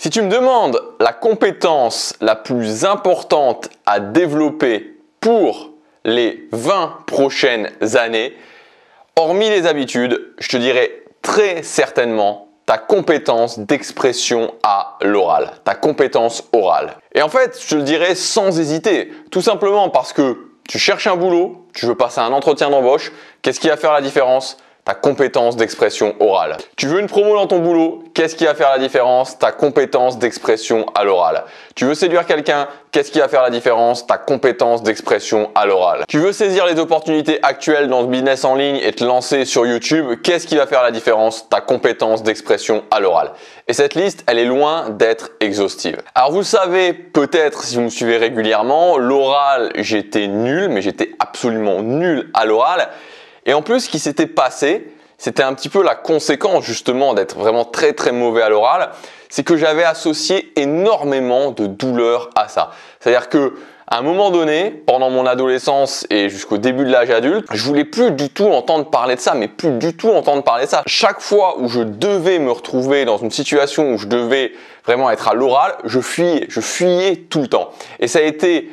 Si tu me demandes la compétence la plus importante à développer pour les 20 prochaines années, hormis les habitudes, je te dirais très certainement ta compétence d'expression à l'oral, ta compétence orale. Et en fait, je te le dirais sans hésiter, tout simplement parce que tu cherches un boulot, tu veux passer un entretien d'embauche, qu'est-ce qui va faire la différence ? Ta compétence d'expression orale. Tu veux une promo dans ton boulot, qu'est-ce qui va faire la différence? Ta compétence d'expression à l'oral. Tu veux séduire quelqu'un, qu'est-ce qui va faire la différence? Ta compétence d'expression à l'oral. Tu veux saisir les opportunités actuelles dans le business en ligne et te lancer sur YouTube, qu'est-ce qui va faire la différence? Ta compétence d'expression à l'oral. Et cette liste, elle est loin d'être exhaustive. Alors vous le savez peut-être si vous me suivez régulièrement, l'oral, j'étais nul, mais j'étais absolument nul à l'oral. Et en plus, ce qui s'était passé, c'était un petit peu la conséquence justement d'être vraiment très très mauvais à l'oral, c'est que j'avais associé énormément de douleur à ça. C'est-à-dire que à un moment donné, pendant mon adolescence et jusqu'au début de l'âge adulte, je voulais plus du tout entendre parler de ça, mais plus du tout entendre parler de ça. Chaque fois où je devais me retrouver dans une situation où je devais vraiment être à l'oral, je fuyais tout le temps. Et ça a été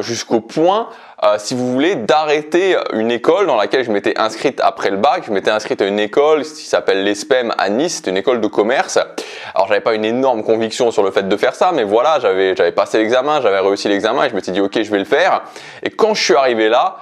jusqu'au point, si vous voulez, d'arrêter une école dans laquelle je m'étais inscrite après le bac. Je m'étais inscrite à une école qui s'appelle l'ESPEM à Nice, c'est une école de commerce. Alors j'avais pas une énorme conviction sur le fait de faire ça, mais voilà, j'avais passé l'examen, j'avais réussi l'examen et je m'étais dit ok, je vais le faire. Et quand je suis arrivé là,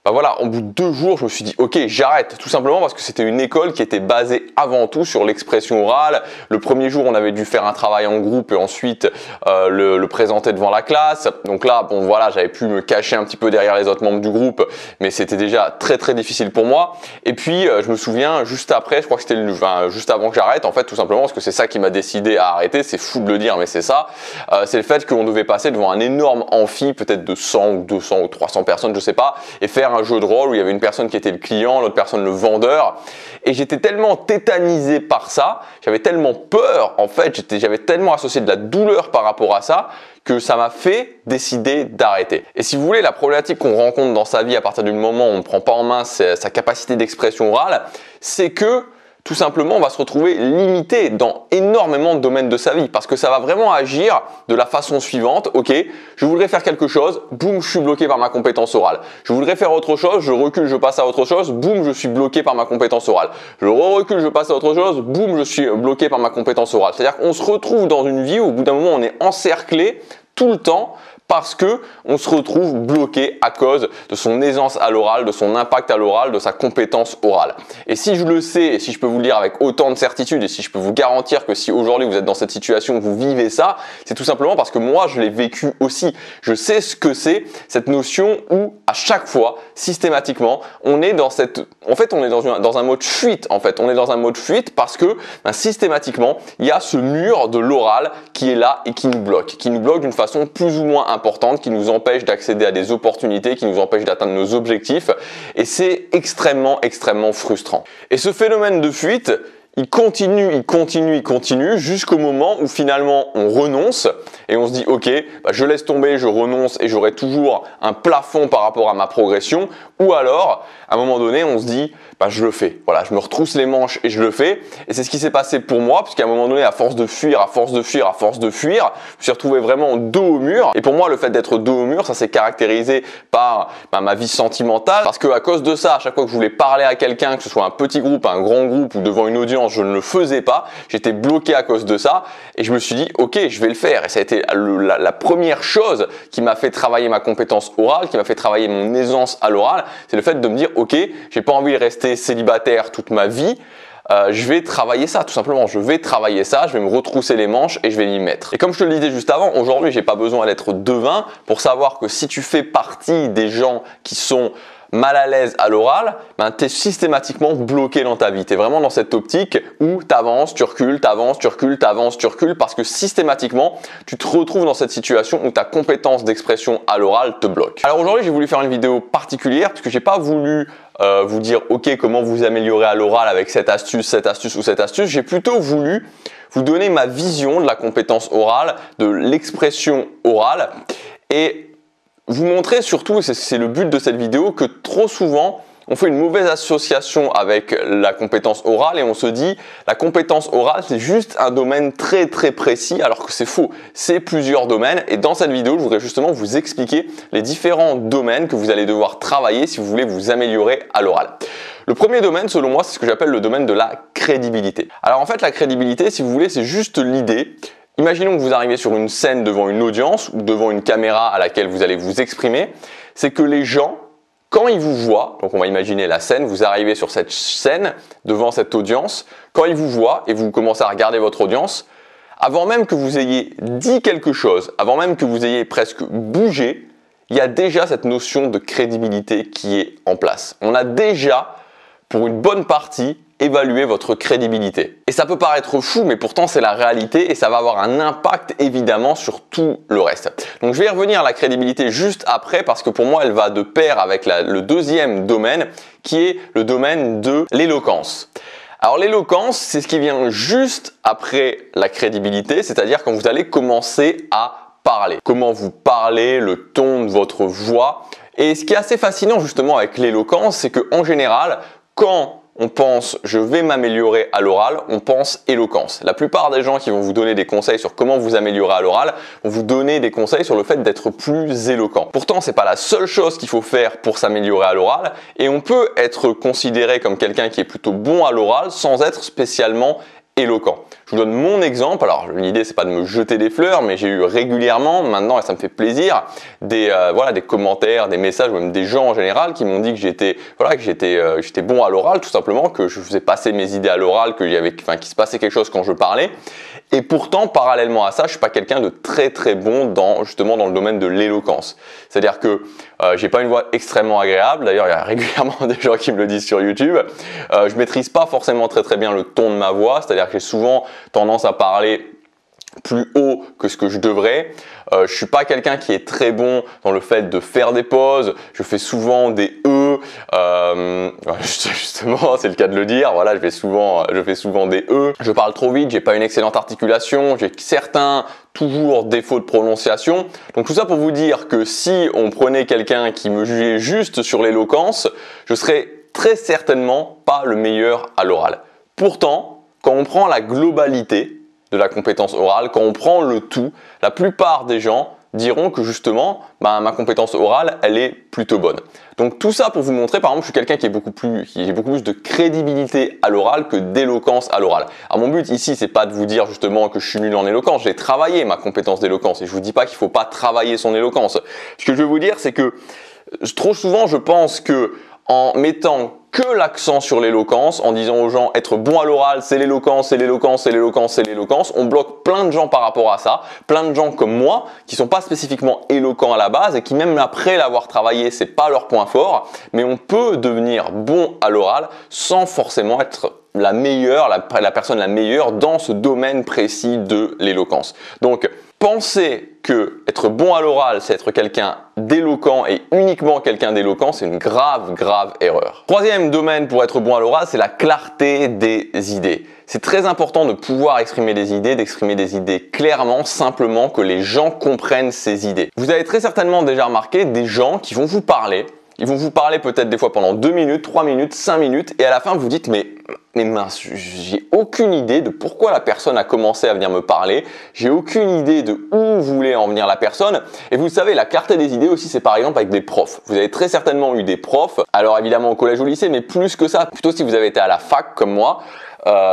bah voilà, au bout de 2 jours, je me suis dit ok, j'arrête, tout simplement parce que c'était une école qui était basée avant tout sur l'expression orale. Le premier jour, on avait dû faire un travail en groupe et ensuite le présenter devant la classe. Donc là, bon voilà, j'avais pu me cacher un petit peu derrière les autres membres du groupe, mais c'était déjà très très difficile pour moi. Et puis je me souviens juste après, je crois que c'était juste avant que j'arrête, en fait, tout simplement parce que c'est ça qui m'a décidé à arrêter. C'est fou de le dire, mais c'est ça. C'est le fait qu'on devait passer devant un énorme amphi, peut-être de 100 ou 200 ou 300 personnes, je sais pas, et faire un jeu de rôle où il y avait une personne qui était le client, l'autre personne le vendeur. Et j'étais tellement tétanisé par ça, j'avais tellement peur, en fait, j'avais tellement associé de la douleur par rapport à ça, que ça m'a fait décider d'arrêter. Et si vous voulez, la problématique qu'on rencontre dans sa vie à partir du moment où on ne prend pas en main sa capacité d'expression orale, c'est que tout simplement, on va se retrouver limité dans énormément de domaines de sa vie parce que ça va vraiment agir de la façon suivante. Ok, je voudrais faire quelque chose, boum, je suis bloqué par ma compétence orale. Je voudrais faire autre chose, je recule, je passe à autre chose, boum, je suis bloqué par ma compétence orale. Je recule, je passe à autre chose, boum, je suis bloqué par ma compétence orale. C'est-à-dire qu'on se retrouve dans une vie où au bout d'un moment, on est encerclé tout le temps parce que on se retrouve bloqué à cause de son aisance à l'oral, de son impact à l'oral, de sa compétence orale. Et si je le sais, et si je peux vous le dire avec autant de certitude, et si je peux vous garantir que si aujourd'hui vous êtes dans cette situation, vous vivez ça, c'est tout simplement parce que moi je l'ai vécu aussi. Je sais ce que c'est cette notion où à chaque fois, systématiquement, on est dans dans un mode fuite en fait. On est dans un mode fuite parce que systématiquement, il y a ce mur de l'oral qui est là et qui nous bloque d'une façon plus ou moins importante, qui nous empêche d'accéder à des opportunités, qui nous empêche d'atteindre nos objectifs. Et c'est extrêmement, extrêmement frustrant. Et ce phénomène de fuite, il continue jusqu'au moment où finalement on renonce et on se dit ok, je laisse tomber, je renonce et j'aurai toujours un plafond par rapport à ma progression. Ou alors, à un moment donné, on se dit je le fais. Voilà, je me retrousse les manches et je le fais. Et c'est ce qui s'est passé pour moi, puisqu'à un moment donné, à force de fuir, je me suis retrouvé vraiment dos au mur. Et pour moi, le fait d'être dos au mur, ça s'est caractérisé par ma vie sentimentale, parce que à cause de ça, à chaque fois que je voulais parler à quelqu'un, que ce soit un petit groupe, un grand groupe ou devant une audience, je ne le faisais pas. J'étais bloqué à cause de ça. Et je me suis dit, ok, je vais le faire. Et ça a été la première chose qui m'a fait travailler ma compétence orale, qui m'a fait travailler mon aisance à l'oral. C'est le fait de me dire, ok, j'ai pas envie de rester célibataire toute ma vie, je vais travailler ça tout simplement, je vais me retrousser les manches et je vais m'y mettre. Et comme je te le disais juste avant, aujourd'hui j'ai pas besoin d'être devin pour savoir que si tu fais partie des gens qui sont mal à l'aise à l'oral, tu es systématiquement bloqué dans ta vie. Tu es vraiment dans cette optique où tu avances, tu recules parce que systématiquement, tu te retrouves dans cette situation où ta compétence d'expression à l'oral te bloque. Alors aujourd'hui, j'ai voulu faire une vidéo particulière puisque j'ai pas voulu vous dire ok, comment vous améliorer à l'oral avec cette astuce. J'ai plutôt voulu vous donner ma vision de la compétence orale, de l'expression orale et vous montrer surtout, et c'est le but de cette vidéo, que trop souvent on fait une mauvaise association avec la compétence orale et on se dit la compétence orale c'est juste un domaine très très précis alors que c'est faux. C'est plusieurs domaines et dans cette vidéo je voudrais justement vous expliquer les différents domaines que vous allez devoir travailler si vous voulez vous améliorer à l'oral. Le premier domaine selon moi c'est ce que j'appelle le domaine de la crédibilité. Alors en fait la crédibilité si vous voulez c'est juste l'idée. Imaginons que vous arrivez sur une scène devant une audience ou devant une caméra à laquelle vous allez vous exprimer, c'est que les gens, quand ils vous voient, donc on va imaginer la scène, vous arrivez sur cette scène devant cette audience, quand ils vous voient et vous commencez à regarder votre audience, avant même que vous ayez dit quelque chose, avant même que vous ayez presque bougé, il y a déjà cette notion de crédibilité qui est en place. On a déjà, pour une bonne partie, évaluer votre crédibilité. Et ça peut paraître fou, mais pourtant c'est la réalité et ça va avoir un impact évidemment sur tout le reste. Donc je vais y revenir à la crédibilité juste après parce que pour moi elle va de pair avec le deuxième domaine qui est le domaine de l'éloquence. Alors l'éloquence, c'est ce qui vient juste après la crédibilité, c'est-à-dire quand vous allez commencer à parler. Comment vous parlez, le ton de votre voix. Et ce qui est assez fascinant justement avec l'éloquence, c'est qu'en général, quand on pense je vais m'améliorer à l'oral, on pense éloquence. La plupart des gens qui vont vous donner des conseils sur comment vous améliorer à l'oral vont vous donner des conseils sur le fait d'être plus éloquent. Pourtant, c'est pas la seule chose qu'il faut faire pour s'améliorer à l'oral et on peut être considéré comme quelqu'un qui est plutôt bon à l'oral sans être spécialement éloquent. Je vous donne mon exemple. Alors l'idée c'est pas de me jeter des fleurs, mais j'ai eu régulièrement, maintenant et ça me fait plaisir, des commentaires, des messages, même des gens en général qui m'ont dit que j'étais bon à l'oral, tout simplement, que je faisais passer mes idées à l'oral, qu'il se passait quelque chose quand je parlais. Et pourtant, parallèlement à ça, je suis pas quelqu'un de très très bon justement dans le domaine de l'éloquence. C'est-à-dire que j'ai pas une voix extrêmement agréable. D'ailleurs, il y a régulièrement des gens qui me le disent sur YouTube. Je maîtrise pas forcément très très bien le ton de ma voix. C'est-à-dire que j'ai souvent tendance à parler plus haut que ce que je devrais. Je suis pas quelqu'un qui est très bon dans le fait de faire des pauses. Je fais souvent des E. Justement, c'est le cas de le dire. Voilà, je fais souvent des E. Je parle trop vite. J'ai pas une excellente articulation. J'ai certains toujours défauts de prononciation. Donc tout ça pour vous dire que si on prenait quelqu'un qui me jugeait juste sur l'éloquence, je serais très certainement pas le meilleur à l'oral. Pourtant, quand on prend la globalité de la compétence orale, quand on prend le tout, la plupart des gens diront que justement, ma compétence orale, elle est plutôt bonne. Donc tout ça pour vous montrer, par exemple, je suis quelqu'un qui j'ai beaucoup plus de crédibilité à l'oral que d'éloquence à l'oral. Alors mon but ici, c'est pas de vous dire justement que je suis nul en éloquence, j'ai travaillé ma compétence d'éloquence et je vous dis pas qu'il faut pas travailler son éloquence. Ce que je veux vous dire, c'est que trop souvent, je pense que en mettant que l'accent sur l'éloquence, en disant aux gens être bon à l'oral, c'est l'éloquence, c'est l'éloquence, c'est l'éloquence, c'est l'éloquence, on bloque plein de gens par rapport à ça, plein de gens comme moi qui sont pas spécifiquement éloquents à la base et qui même après l'avoir travaillé, c'est pas leur point fort, mais on peut devenir bon à l'oral sans forcément être la meilleure, la personne la meilleure dans ce domaine précis de l'éloquence. Donc, penser que être bon à l'oral, c'est être quelqu'un d'éloquent et uniquement quelqu'un d'éloquent, c'est une grave erreur. Troisième domaine pour être bon à l'oral, c'est la clarté des idées. C'est très important de pouvoir exprimer des idées, d'exprimer des idées clairement, simplement que les gens comprennent ces idées. Vous avez très certainement déjà remarqué des gens qui vont vous parler. Ils vont vous parler peut-être des fois pendant 2 minutes, 3 minutes, 5 minutes et à la fin vous dites mais mince, j'ai aucune idée de pourquoi la personne a commencé à venir me parler, j'ai aucune idée de où voulait en venir la personne et vous savez la clarté des idées aussi c'est par exemple avec des profs. Vous avez très certainement eu des profs, alors évidemment au collège ou au lycée mais plus que ça, plutôt si vous avez été à la fac comme moi.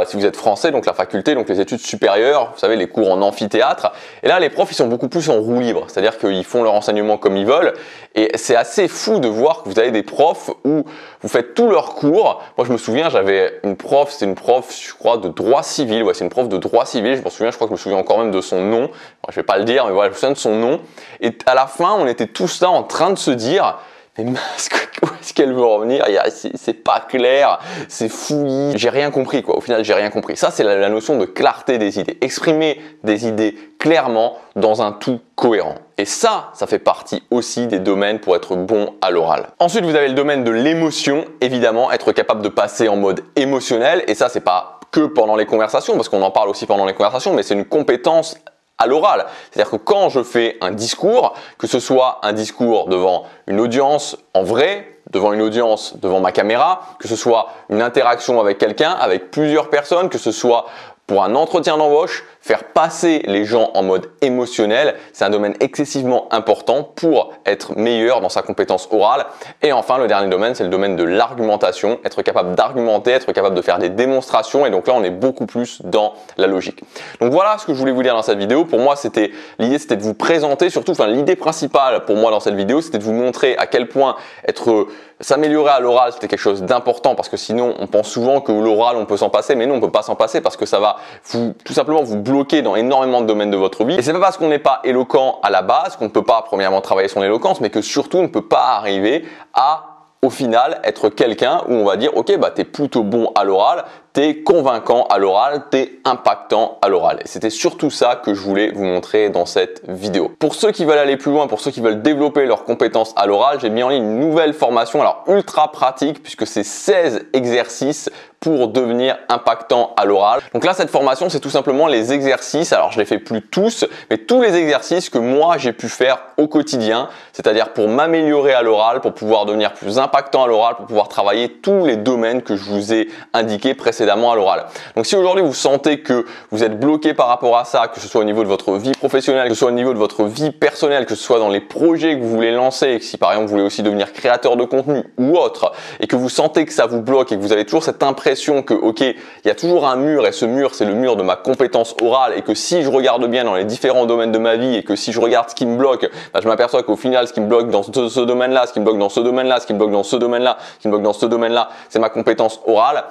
Si vous êtes français, donc la faculté, donc les études supérieures, vous savez, les cours en amphithéâtre. Et là, les profs, ils sont beaucoup plus en roue libre. C'est-à-dire qu'ils font leur enseignement comme ils veulent. Et c'est assez fou de voir que vous avez des profs où vous faites tous leurs cours. Moi, je me souviens, j'avais une prof, c'était une prof, je crois, de droit civil. Ouais, c'est une prof de droit civil. Je m'en souviens, je crois que je me souviens encore même de son nom. Je vais pas le dire, mais voilà, je me souviens de son nom. Et à la fin, on était tous là en train de se dire... Mais mince, où est-ce qu'elle veut revenir? C'est pas clair, c'est fouillis. J'ai rien compris quoi. Au final, j'ai rien compris. Ça, c'est la notion de clarté des idées. Exprimer des idées clairement dans un tout cohérent. Et ça fait partie aussi des domaines pour être bon à l'oral. Ensuite, vous avez le domaine de l'émotion. Évidemment, être capable de passer en mode émotionnel. Et ça, c'est pas que pendant les conversations, parce qu'on en parle aussi pendant les conversations, mais c'est une compétence à l'oral. C'est-à-dire que quand je fais un discours, que ce soit un discours devant une audience en vrai, devant une audience, devant ma caméra, que ce soit une interaction avec quelqu'un, avec plusieurs personnes, que ce soit pour un entretien d'embauche, faire passer les gens en mode émotionnel, c'est un domaine excessivement important pour être meilleur dans sa compétence orale. Et enfin, le dernier domaine, c'est le domaine de l'argumentation, être capable d'argumenter, être capable de faire des démonstrations. Et donc là, on est beaucoup plus dans la logique. Donc voilà ce que je voulais vous dire dans cette vidéo. Pour moi, l'idée, c'était de vous présenter, surtout, l'idée principale pour moi dans cette vidéo, c'était de vous montrer à quel point s'améliorer à l'oral, c'était quelque chose d'important, parce que sinon, on pense souvent que l'oral, on peut s'en passer, mais non, on peut pas s'en passer parce que ça va tout simplement vous bloquer dans énormément de domaines de votre vie. Et c'est pas parce qu'on n'est pas éloquent à la base qu'on ne peut pas premièrement travailler son éloquence, mais que surtout on ne peut pas arriver à au final être quelqu'un où on va dire ok, bah t'es plutôt bon à l'oral, t'es convaincant à l'oral, t'es impactant à l'oral. Et c'était surtout ça que je voulais vous montrer dans cette vidéo. Pour ceux qui veulent aller plus loin, pour ceux qui veulent développer leurs compétences à l'oral, j'ai mis en ligne une nouvelle formation, alors ultra pratique, puisque c'est 16 exercices pour devenir impactant à l'oral. Donc là, cette formation, c'est tout simplement les exercices. Alors, je les fais plus tous, mais tous les exercices que moi, j'ai pu faire au quotidien, c'est-à-dire pour m'améliorer à l'oral, pour pouvoir devenir plus impactant à l'oral, pour pouvoir travailler tous les domaines que je vous ai indiqués précédemment à l'oral. Donc, si aujourd'hui, vous sentez que vous êtes bloqué par rapport à ça, que ce soit au niveau de votre vie professionnelle, que ce soit au niveau de votre vie personnelle, que ce soit dans les projets que vous voulez lancer, et que si par exemple, vous voulez aussi devenir créateur de contenu ou autre, et que vous sentez que ça vous bloque et que vous avez toujours cette impression que ok, il y a toujours un mur et ce mur c'est le mur de ma compétence orale et que si je regarde bien dans les différents domaines de ma vie et que si je regarde ce qui me bloque, bah, je m'aperçois qu'au final ce qui me bloque dans ce domaine-là, ce qui me bloque dans ce domaine-là, ce qui me bloque dans ce domaine-là, ce qui me bloque dans ce domaine-là, c'est ma compétence orale.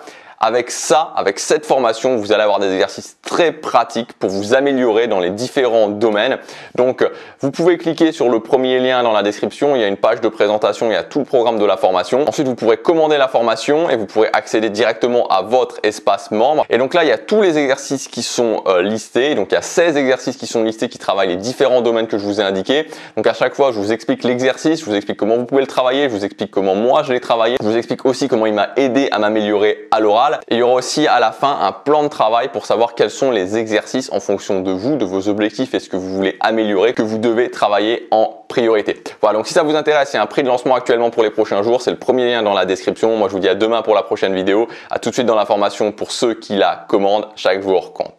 Avec ça, avec cette formation, vous allez avoir des exercices très pratiques pour vous améliorer dans les différents domaines. Donc, vous pouvez cliquer sur le premier lien dans la description. Il y a une page de présentation, il y a tout le programme de la formation. Ensuite, vous pourrez commander la formation et vous pourrez accéder directement à votre espace membre. Et donc là, il y a tous les exercices qui sont listés. Donc, il y a 16 exercices qui sont listés qui travaillent les différents domaines que je vous ai indiqués. Donc, à chaque fois, je vous explique l'exercice, je vous explique comment vous pouvez le travailler, je vous explique comment moi je l'ai travaillé, je vous explique aussi comment il m'a aidé à m'améliorer à l'oral. Et il y aura aussi à la fin un plan de travail pour savoir quels sont les exercices en fonction de vous, de vos objectifs et ce que vous voulez améliorer, que vous devez travailler en priorité. Voilà, donc si ça vous intéresse, il y a un prix de lancement actuellement pour les prochains jours. C'est le premier lien dans la description. Moi, je vous dis à demain pour la prochaine vidéo. À tout de suite dans la formation pour ceux qui la commandent. Chaque jour compte.